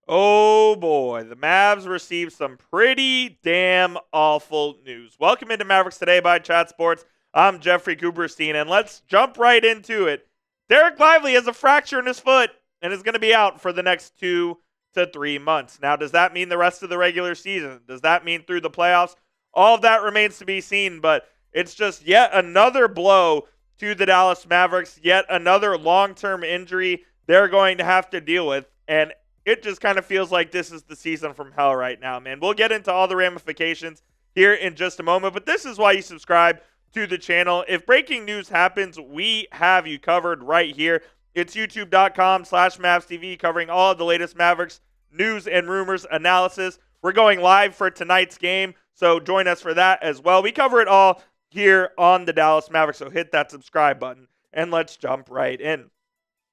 Oh boy, the Mavs received some pretty damn awful news. Welcome into Mavericks Today by Chat Sports. I'm Jeffrey Cooperstein, and let's jump right into it. Dereck Lively has a fracture in his foot and is going to be out for the next 2 to 3 months. Now, does that mean the rest of the regular season? Does that mean through the playoffs? All of that remains to be seen, but it's just yet another blow to the Dallas Mavericks, yet another long-term injury they're going to have to deal with, and it just kind of feels like this is the season from hell right now, man. We'll get into all the ramifications here in just a moment, but this is why you subscribe to the channel. If breaking news happens, we have you covered right here. It's youtube.com/MavsTV, covering all of the latest Mavericks news and rumors analysis. We're going live for tonight's game, so join us for that as well. We cover it all here on the Dallas Mavericks, so hit that subscribe button, and let's jump right in.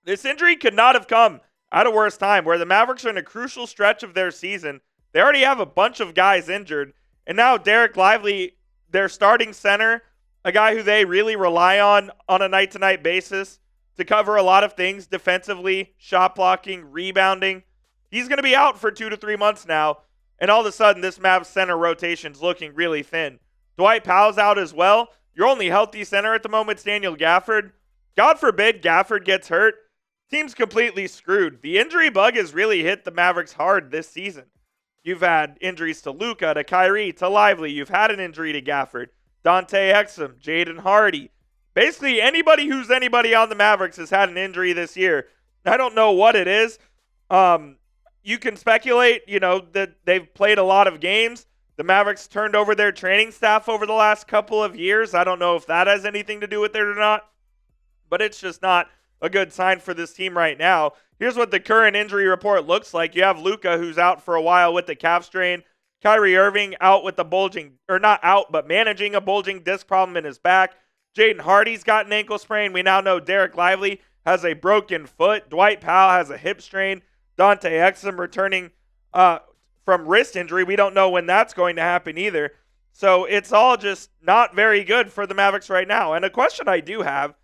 This injury could not have come at a worse time, where the Mavericks are in a crucial stretch of their season. They already have a bunch of guys injured, and now Dereck Lively, their starting center, a guy who they really rely on a night-to-night basis to cover a lot of things defensively, shot blocking, rebounding. He's going to be out for 2 to 3 months now, and all of a sudden this Mavs center rotation's looking really thin. Dwight Powell's out as well. Your only healthy center at the moment is Daniel Gafford. God forbid Gafford gets hurt. Team's completely screwed. The injury bug has really hit the Mavericks hard this season. You've had injuries to Luka, to Kyrie, to Lively. You've had an injury to Gafford, Dante Exum, Jaden Hardy. Basically, anybody who's anybody on the Mavericks has had an injury this year. I don't know what it is. You can speculate, that they've played a lot of games. The Mavericks turned over their training staff over the last couple of years. I don't know if that has anything to do with it or not, but it's just not a good sign for this team right now. Here's what the current injury report looks like. You have Luka, who's out for a while with the calf strain. Kyrie Irving out with the bulging, or not out, but managing a bulging disc problem in his back. Jaden Hardy's got an ankle sprain. We now know Dereck Lively has a broken foot. Dwight Powell has a hip strain. Dante Exum returning from wrist injury. We don't know when that's going to happen either. So it's all just not very good for the Mavericks right now. And a question I do have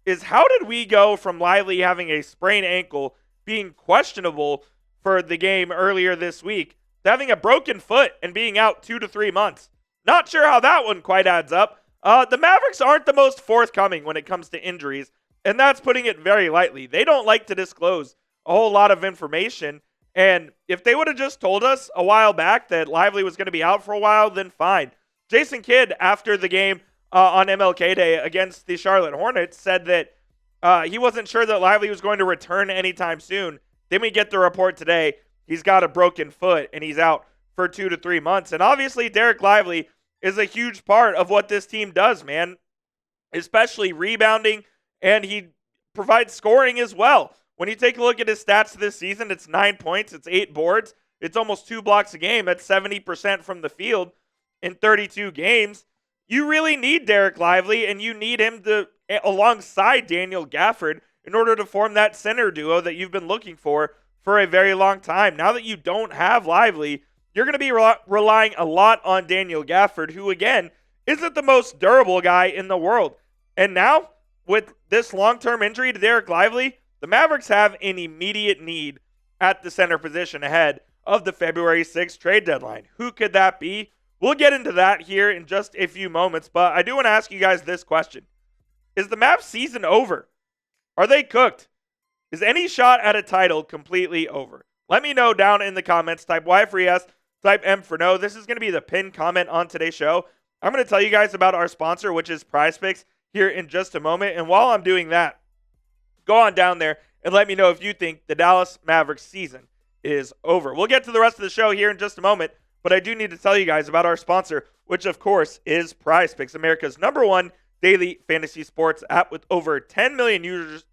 is, how did we go from Lively having a sprained ankle, being questionable for the game earlier this week, to having a broken foot and being out 2 to 3 months? Not sure how that one quite adds up. The Mavericks aren't the most forthcoming when it comes to injuries, and that's putting it very lightly. They don't like to disclose a whole lot of information, and if they would have just told us a while back that Lively was going to be out for a while, then fine. Jason Kidd, after the game on MLK Day against the Charlotte Hornets, said that he wasn't sure that Lively was going to return anytime soon. Then we get the report today. He's got a broken foot, and he's out for 2 to 3 months. And obviously, Dereck Lively is a huge part of what this team does, man, especially rebounding, and he provides scoring as well. When you take a look at his stats this season, it's 9 points, it's 8 boards, it's almost 2 blocks a game. That's 70% from the field in 32 games. You really need Dereck Lively, and you need him to alongside Daniel Gafford in order to form that center duo that you've been looking for a very long time. Now that you don't have Lively, you're going to be relying a lot on Daniel Gafford, who, again, isn't the most durable guy in the world. And now, with this long-term injury to Dereck Lively, the Mavericks have an immediate need at the center position ahead of the February 6th trade deadline. Who could that be? We'll get into that here in just a few moments, but I do want to ask you guys this question. Is the Mavs season over? Are they cooked? Is any shot at a title completely over? Let me know down in the comments. Type Y for yes, type M for no. This is going to be the pinned comment on today's show. I'm going to tell you guys about our sponsor, which is PrizePicks, here in just a moment. And while I'm doing that, go on down there and let me know if you think the Dallas Mavericks season is over. We'll get to the rest of the show here in just a moment, but I do need to tell you guys about our sponsor, which of course is PrizePicks, America's #1 daily fantasy sports app with over 10 million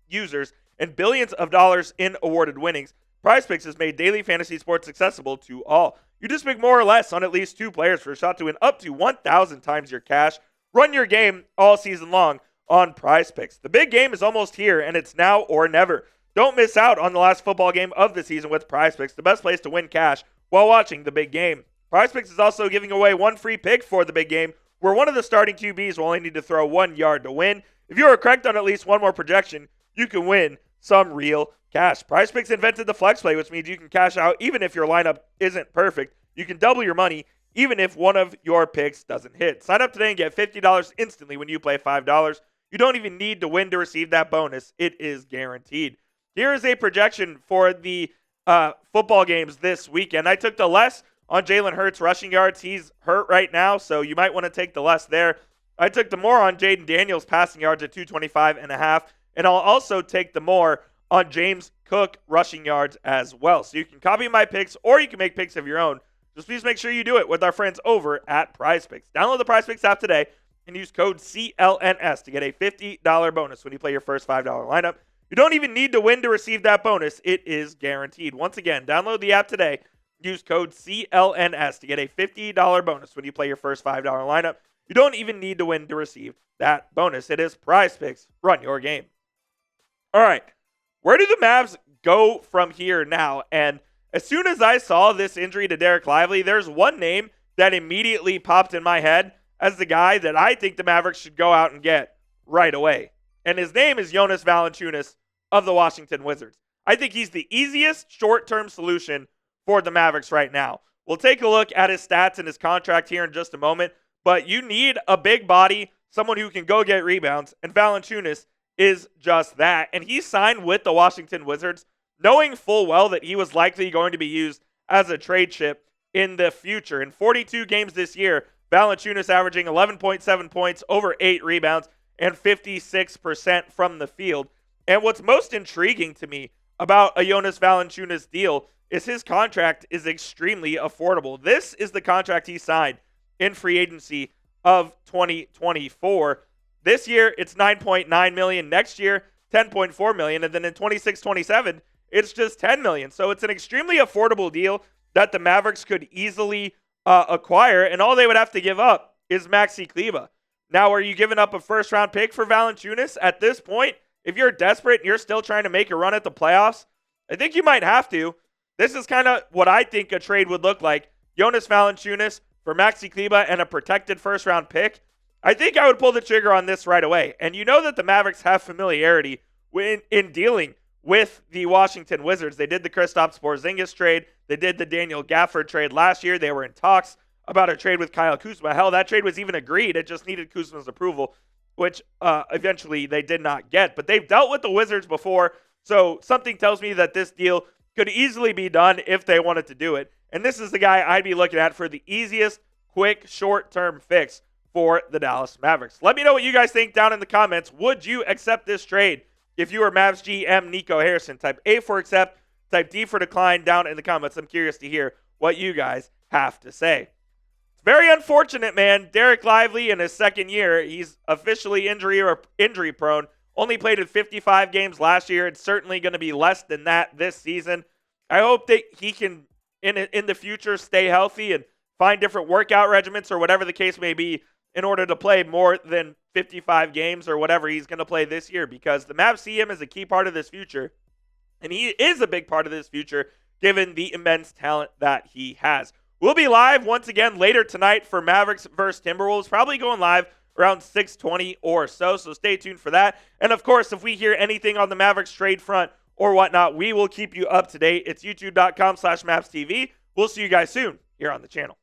users and billions of dollars in awarded winnings. PrizePicks has made daily fantasy sports accessible to all. You just pick more or less on at least 2 players for a shot to win up to 1,000 times your cash. Run your game all season long on PrizePicks. The big game is almost here, and it's now or never. Don't miss out on the last football game of the season with PrizePicks, the best place to win cash while watching the big game. PrizePicks is also giving away 1 free pick for the big game, where one of the starting QBs will only need to throw 1 yard to win. If you are correct on at least one more projection, you can win some real cash. PrizePicks invented the flex play, which means you can cash out even if your lineup isn't perfect. You can double your money even if one of your picks doesn't hit. Sign up today and get $50 instantly when you play $5. You don't even need to win to receive that bonus. It is guaranteed. Here is a projection for the football games this weekend. I took the less on Jalen Hurts rushing yards. He's hurt right now, so you might want to take the less there. I took the more on Jaden Daniels passing yards at 225.5, and I'll also take the more on James Cook rushing yards as well. So you can copy my picks or you can make picks of your own. Just please make sure you do it with our friends over at PrizePicks. Download the PrizePicks app today and use code CLNS to get a $50 bonus when you play your first $5 lineup. You don't even need to win to receive that bonus. It is guaranteed. Once again, download the app today. Use code CLNS to get a $50 bonus when you play your first $5 lineup. You don't even need to win to receive that bonus. It is PrizePicks. Run your game. All right. Where do the Mavs go from here now? And as soon as I saw this injury to Dereck Lively, there's one name that immediately popped in my head as the guy that I think the Mavericks should go out and get right away. And his name is Jonas Valanciunas of the Washington Wizards. I think he's the easiest short-term solution for the Mavericks right now. We'll take a look at his stats and his contract here in just a moment, but you need a big body, someone who can go get rebounds, and Valanciunas is just that. And he signed with the Washington Wizards, knowing full well that he was likely going to be used as a trade chip in the future. In 42 games this year, Valanciunas averaging 11.7 points, over 8 rebounds, and 56% from the field. And what's most intriguing to me about a Jonas Valanciunas deal is his contract is extremely affordable. This is the contract he signed in free agency of 2024. This year, it's $9.9 million. Next year, $10.4 million. And then in 26-27, it's just $10 million. So it's an extremely affordable deal that the Mavericks could easily acquire. And all they would have to give up is Maxi Kleber. Now, are you giving up a first-round pick for Valanciunas at this point? If you're desperate and you're still trying to make a run at the playoffs, I think you might have to. This is kind of what I think a trade would look like. Jonas Valanciunas for Maxi Kleber and a protected first-round pick. I think I would pull the trigger on this right away. And you know that the Mavericks have familiarity in dealing with the Washington Wizards. They did the Kristaps Porzingis trade. They did the Daniel Gafford trade last year. They were in talks about a trade with Kyle Kuzma. Hell, that trade was even agreed. It just needed Kuzma's approval, which eventually they did not get. But they've dealt with the Wizards before, so something tells me that this deal could easily be done if they wanted to do it. And this is the guy I'd be looking at for the easiest, quick, short-term fix for the Dallas Mavericks. Let me know what you guys think down in the comments. Would you accept this trade if you were Mavs GM Nico Harrison? Type A for accept, type D for decline down in the comments. I'm curious to hear what you guys have to say. It's very unfortunate, man. Dereck Lively in his second year, he's officially injury prone. Only played in 55 games last year. It's certainly going to be less than that this season. I hope that he can, in the future, stay healthy and find different workout regimens or whatever the case may be in order to play more than 55 games or whatever he's going to play this year, because the Mavs see him as a key part of this future, and he is a big part of this future given the immense talent that he has. We'll be live once again later tonight for Mavericks versus Timberwolves, probably going live around 6:20 or so stay tuned for that. And of course, if we hear anything on the Mavericks trade front or whatnot, we will keep you up to date. It's youtube.com/MavsTV. We'll see you guys soon here on the channel.